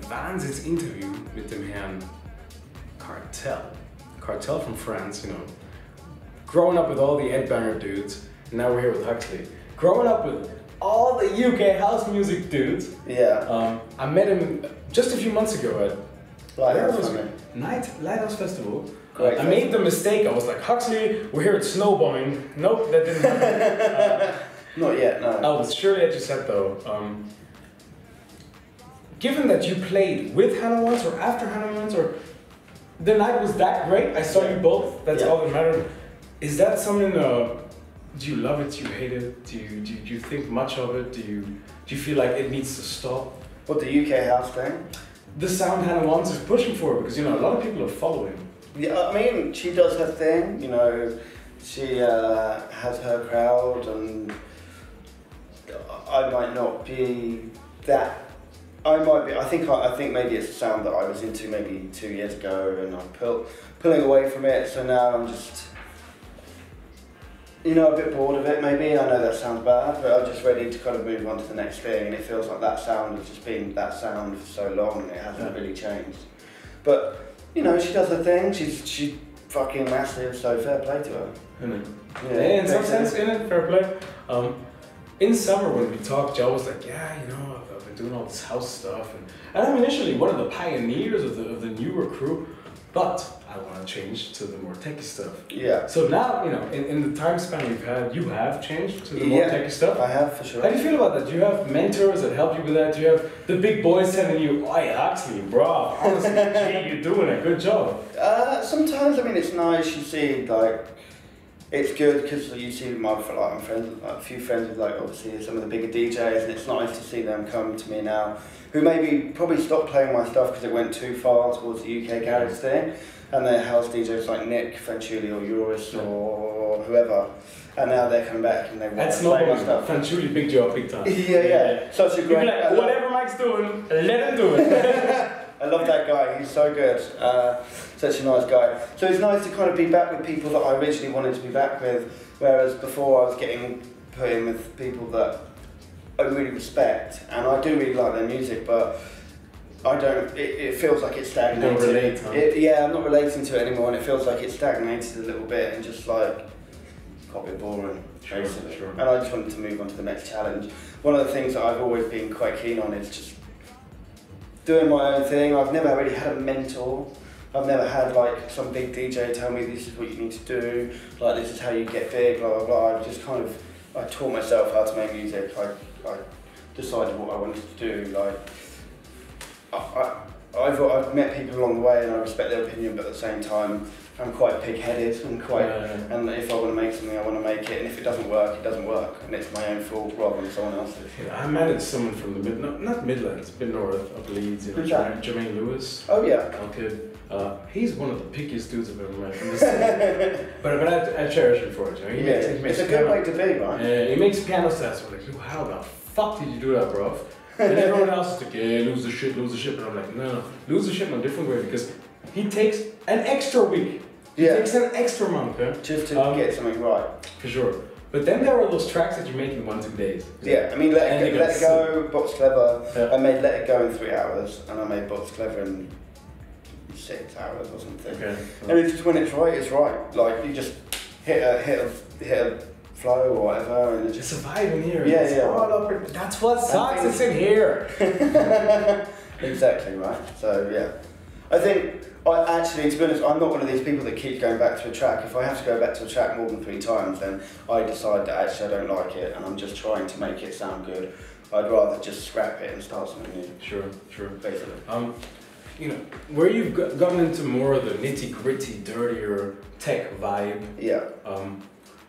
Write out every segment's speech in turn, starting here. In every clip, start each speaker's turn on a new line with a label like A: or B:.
A: Wahnsinns-Interview mit dem Herrn Cartel. Cartel from France, you know. Growing up with all the Headbanger dudes, and now we're here with Huxley. Growing up with all the UK house music dudes.
B: Yeah.
A: I met him just a few months ago at Lighthouse Festival. I made the mistake, I was like, Huxley, we're here at Snowbombing. Nope, that didn't happen.
B: Not yet, no.
A: I was surely at your set though. Given that you played with Hannah once or after Hannah once, or the night was that great, I saw you both, that's all that mattered. Is that something, do you love it, do you hate it, do you think much of it, do you feel like it needs to stop?
B: What, the UK house thing?
A: The sound Hannah wants is pushing for, because you know, a lot of people are following.
B: Yeah, I mean, she does her thing, you know, she has her crowd, and I might not be that. I might be. I think maybe it's a sound that I was into maybe 2 years ago, and I'm pulling away from it. So now I'm just, you know, a bit bored of it. Maybe I know that sounds bad, but I'm just ready to kind of move on to the next thing. And it feels like that sound has just been that sound for so long, and it hasn't really changed. But you know, she does her thing. She's fucking massive. So fair play to her.
A: Yeah, in some sense, fair play. In summer when we talked, Joe was like, yeah, you know, I've been doing all this house stuff, and I'm initially one of the pioneers of the newer crew, but I want to change to the more techie stuff.
B: Yeah.
A: So now, you know, in the time span we've had, you have changed to the more techie stuff.
B: I have, for sure.
A: How do you feel about that? Do you have mentors that help you with that? Do you have the big boys telling you, oh yeah, Huxley, bro, honestly, gee, you're doing a good job?
B: Sometimes, I mean, it's nice, you see, like, it's good because you see my friends, like, a few friends with, like, obviously some of the bigger DJs, and it's nice to see them come to me now, who maybe probably stopped playing my stuff because it went too far towards the UK garage thing, and they're house DJs like Nick, Fanciulli or Eurus or whoever, and now they're coming back and they want to play my stuff.
A: Fanciulli, big job, big time.
B: Yeah. Such a great...
A: Like, whatever Mike's doing, let him do it.
B: I love that guy, he's so good, such a nice guy. So it's nice to kind of be back with people that I originally wanted to be back with, whereas before I was getting put in with people that I really respect, and I do really like their music, but I don't, it feels like it's stagnated.
A: You don't relate, huh?
B: Yeah, I'm not relating to it anymore, and it feels like it's stagnated a little bit and just like got a bit boring, basically.
A: Sure.
B: And I just wanted to move on to the next challenge. One of the things that I've always been quite keen on is just doing my own thing. I've never really had a mentor. I've never had like some big DJ tell me this is what you need to do, like this is how you get big, blah blah blah. I've just kind of, I taught myself how to make music. I decided what I wanted to do. Like I've met people along the way and I respect their opinion, but at the same time I'm quite pig-headed and quite, and if I want to make something, I want to make it, and if it doesn't work, it doesn't work, and it's my own fault rather than someone else's.
A: Yeah, I managed someone from the not Midlands, a bit north of Leeds, you know, Jermaine Lewis.
B: Oh yeah.
A: Okay. He's one of the pickiest dudes I've ever met. but I cherish him for it. You know? He makes
B: it's a good way to be, right?
A: He makes piano sets. We're like, how the fuck did you do that, bro? And everyone else is like, yeah, lose the shit. But I'm like, no, lose the shit in a different way, because he takes an extra week. He takes an extra month,
B: just to get something right.
A: For sure. But then there are those tracks that you make in 1 2 days.
B: Yeah, I mean, Let It Go, Box Clever. Yeah. I made Let It Go in 3 hours, and I made Box Clever in 6 hours or something. Okay. And it's just when it's right, it's right. Like you just hit a flow or whatever, and
A: it's a vibe in here.
B: Yeah.
A: All up. That's what sucks. It's in here.
B: Exactly right. So yeah, I think. Actually, to be honest, I'm not one of these people that keeps going back to a track. If I have to go back to a track more than 3 times, then I decide that actually I don't like it and I'm just trying to make it sound good. I'd rather just scrap it and start something new.
A: Sure.
B: Basically.
A: You know, where you've gotten into more of the nitty-gritty, dirtier tech vibe.
B: Yeah.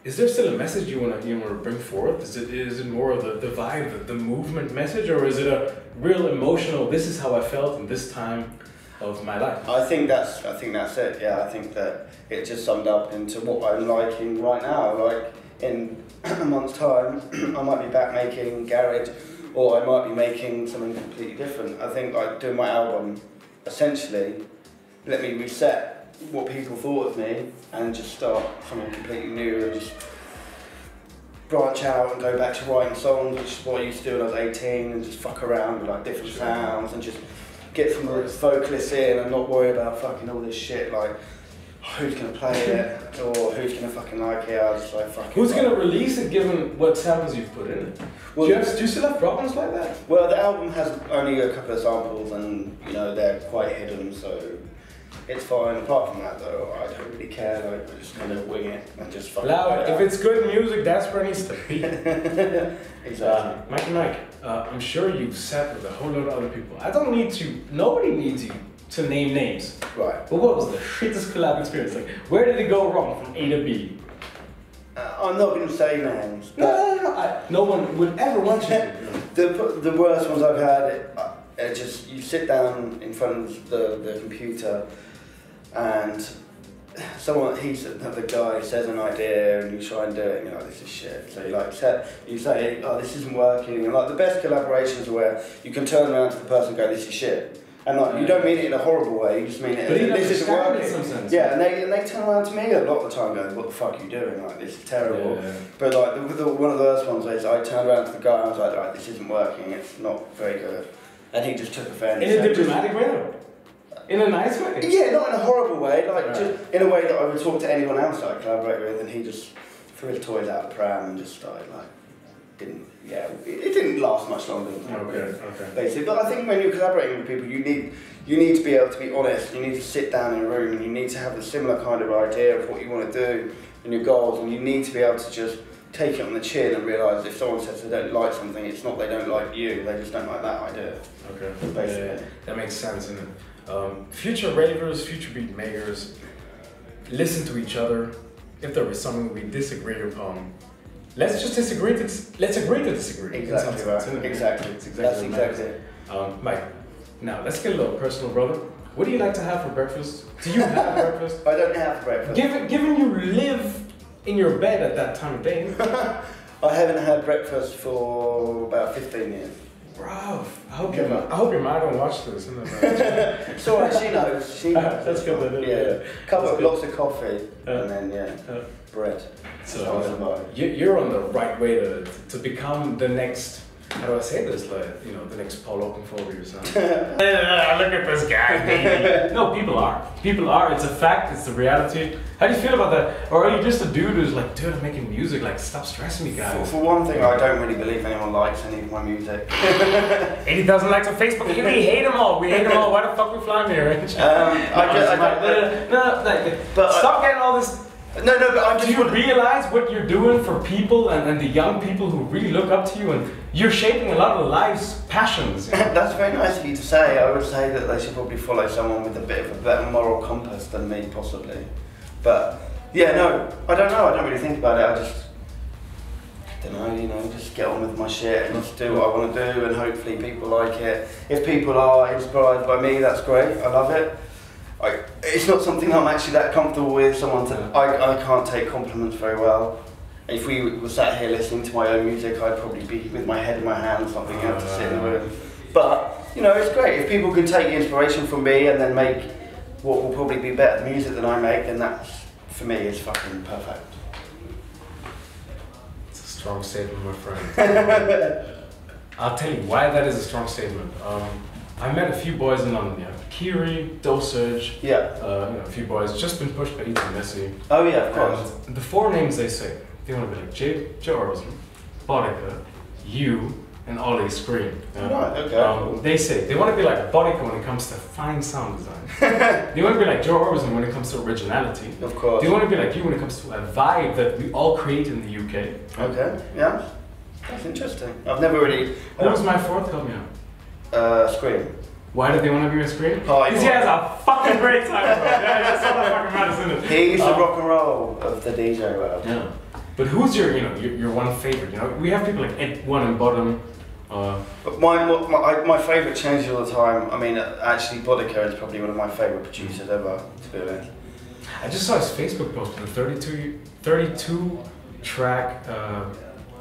A: Is there still a message you want to bring forth? Is it more of the vibe, the movement message, or is it a real emotional? This is how I felt in this time of my life?
B: I think that's it. Yeah, I think that it just summed up into what I'm liking right now. Like in a month's time, I might be back making garage, or I might be making something completely different. I think like doing my album, essentially, let me reset what people thought of me and just start something completely new and just branch out and go back to writing songs, which is what I used to do when I was 18, and just fuck around with like different sounds and just get some vocalists in and not worry about fucking all this shit like who's gonna play it or who's gonna fucking like it. I just like fucking.
A: Who's gonna release it given what samples you've put in it?
B: Well,
A: do you still have problems like that?
B: Well, the album has only a couple of samples and you know they're quite hidden, so it's fine. Apart from that though, I don't really care. Like I just kind of wing it and just fucking.
A: Loud. If it's good music, that's where it needs to be.
B: Exactly.
A: Mike, I'm sure you've sat with a whole lot of other people. I don't need to. Nobody needs you to name names.
B: Right.
A: But what was the shittest collab experience? Like, where did it go wrong from A to B?
B: I'm not going to say names.
A: No. No one would ever want you to.
B: The worst ones I've had, just you sit down in front of the computer and the guy says an idea and you try and do it and you're like, this is shit. So you say, oh, this isn't working. And like the best collaborations are where you can turn around to the person and go, this is shit. And like, you don't mean it in a horrible way, you just mean it as this isn't working. Yeah, and they turn around to me a lot of the time going, what the fuck are you doing? Like, this is terrible. Yeah. But like, one of the worst ones is I turned around to the guy and I was like, right, this isn't working, it's not very good. And he just took offense.
A: In a diplomatic way? In a nice way?
B: Yeah, not in a horrible way, like just in a way that I would talk to anyone else that I collaborate with, and he just threw his toys out of the pram and just started like, it didn't last much longer than that.
A: Okay.
B: Basically, but I think when you're collaborating with people, you need to be able to be honest. You need to sit down in a room, and you need to have a similar kind of idea of what you want to do and your goals, and you need to be able to just take it on the chin and realise if someone says they don't like something, it's not they don't like you, they just don't like that idea.
A: Okay.
B: Basically.
A: Yeah, that makes sense. And future ravers, future beat makers, listen to each other. If there is something we disagree upon, let's just disagree. Let's agree to disagree.
B: Exactly right. Exactly. That's exactly it.
A: Mike, now let's get a little personal, brother. What do you like to have for breakfast? Do you have breakfast?
B: I don't have breakfast.
A: Given you live in your bed at that time of day.
B: I haven't had breakfast for about 15 years.
A: Bro, I hope your mom don't watch this.
B: It's alright, she knows.
A: That's good.
B: Yeah. Lots of coffee and then bread.
A: So you're on the right way to become the next. How do I say this? Like, the next Paul Oakenfold or something. Look at this guy, baby. No, people are. It's a fact. It's the reality. How do you feel about that? Or are you just a dude who's like, dude, I'm making music. Like, stop stressing me, guys.
B: For one thing, I don't really believe anyone likes any of my music.
A: 80,000 likes on Facebook. We hate them all. Why the fuck we flying here? Stop getting all this.
B: No, but I just.
A: Do you realize what you're doing for people and the young people who really look up to you, and you're shaping a lot of lives' passions?
B: That's very nice of you to say. I would say that they should probably follow someone with a bit of a better moral compass than me, possibly. But yeah, no, I don't know. I don't really think about it. I just don't know. Just get on with my shit and just do what I want to do, and hopefully people like it. If people are inspired by me, that's great. I love it. It's not something I'm actually that comfortable with. I can't take compliments very well. If we were sat here listening to my own music, I'd probably be with my head in my hands, something you have to sit in the room. But it's great if people can take inspiration from me and then make what will probably be better music than I make. Then that, for me, is fucking perfect.
A: It's a strong statement, my friend. I'll tell you why that is a strong statement. I met a few boys in London, Kiri, Dosage, a few boys, just been pushed by Ethan Messi.
B: Oh yeah, of course.
A: And the four names they say, they want to be like Joe Orlison, Bodika, you, and Ollie Scream.
B: Right, okay.
A: They say they want to be like Bodika when it comes to fine sound design. They want to be like Joe Orlison when it comes to originality.
B: Of course.
A: They want to be like you when it comes to a vibe that we all create in the UK.
B: Okay, yeah. That's interesting. I've never really...
A: What was my fourth? Help me out.
B: Scream.
A: Why did they want to be a Scream?
B: Because
A: he has a fucking great time, bro. Yeah, so much fucking madness in it.
B: He's the rock and roll of the DJ world.
A: Yeah. But who's your one favorite? We have people like Ed One and Bottom.
B: But my favourite changes all the time. I mean, actually, Bodika is probably one of my favourite producers ever, to be honest.
A: I just saw his Facebook post with a 32 track.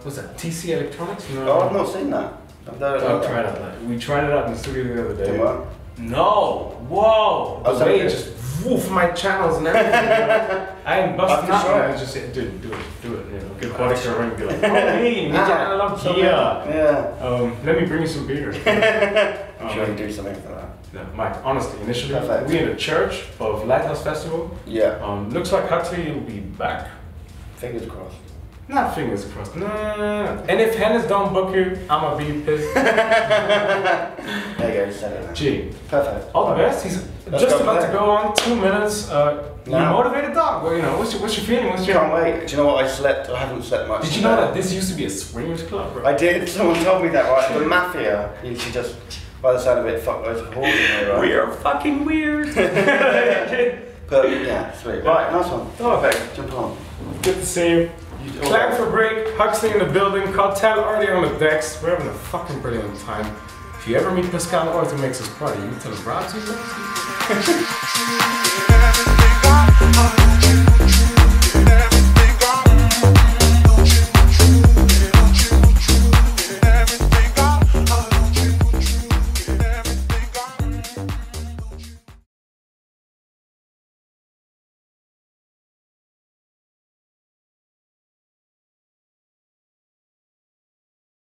A: What's that? TC Electronics?
B: Oh, I've not seen that.
A: We tried it out in the studio the other day.
B: What?
A: No! Whoa! The way it just woof my channels and everything. You know? I ain't busting out.
B: Sure.
A: I just say, dude, do it. You know, get Bodika a ring, be like, oh hey, I love beer.
B: Yeah.
A: Let me bring you some beers.
B: I'm sure you do something for that.
A: No, Mike, honestly, initially,
B: Perfect.
A: we in the church of Lighthouse Festival.
B: Yeah.
A: Looks like Huxley will be back.
B: Fingers crossed.
A: Not fingers crossed. No. And if Hennes don't book you, I'ma be pissed.
B: There you go, you said it now.
A: Gee.
B: Perfect.
A: All the best. He's just about to go on 2 minutes. You motivated dog. Well, you know, what's your feeling?
B: Can't wait. Do you know what? I haven't slept much.
A: Did you know that this used to be a swingers club, bro?
B: I did. Someone told me that, right? The mafia. You should just, by the sound of it, fuck loads of whores in here, right?
A: We are fucking weird.
B: But yeah, sweet. Right, nice one. Perfect. Jump on.
A: Good to see you. Klangfabrik, Huxley in the building, Cartel already on the decks. We're having a fucking brilliant time. If you ever meet Pascal or to makes us party, you tell him Robsi.